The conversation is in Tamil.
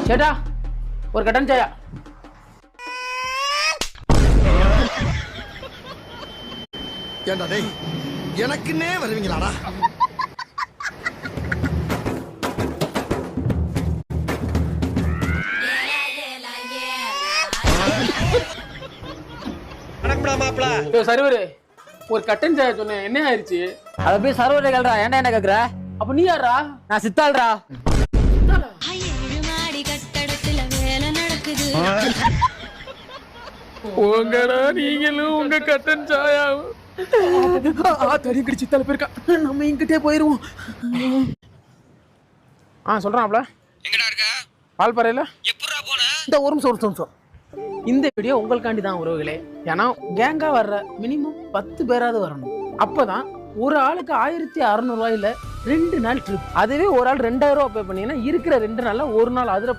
சேட்டா ஒரு கட்டன் சாயா. ஏண்டா டேய் எனக்குன்னே வருவீங்களாடா? சர்வரு ஒரு கட்டன் சாயா சொன்னேன், என்ன ஆயிடுச்சு? அத போய் சர்வரை கேள்றா, ஏன்டா என்ன கேக்குற? அப்ப நீ யாரா? நான் சித்தாள்றா. உங்கடா நீங்களும் உங்க கட்டன் சாயாவும் தடி கடிச்சு தலை போயிருக்கா. நம்ம இங்கிட்டே போயிருவோம். சொல்றான்ல எங்கடா இருக்க? பால்பாறையில எப்பறா போன? இந்த ஒரு நிமிஷம். இந்த வீடியோ உங்களுக்காண்டி தான் உறவுகளே. ஏன்னா கேங்கா வர்ற மினிமம் 10 பேராவது வரணும். அப்பதான் ஒரு ஆளுக்கு 1600 ரூபாயில 2 நாள் ட்ரிப். அதுவே ஒரு ஆள் 2000 ரூபாய் பே பண்ணீங்கன்னா இருக்கிற 2 நாள்ல ஒரு நாள் அதுல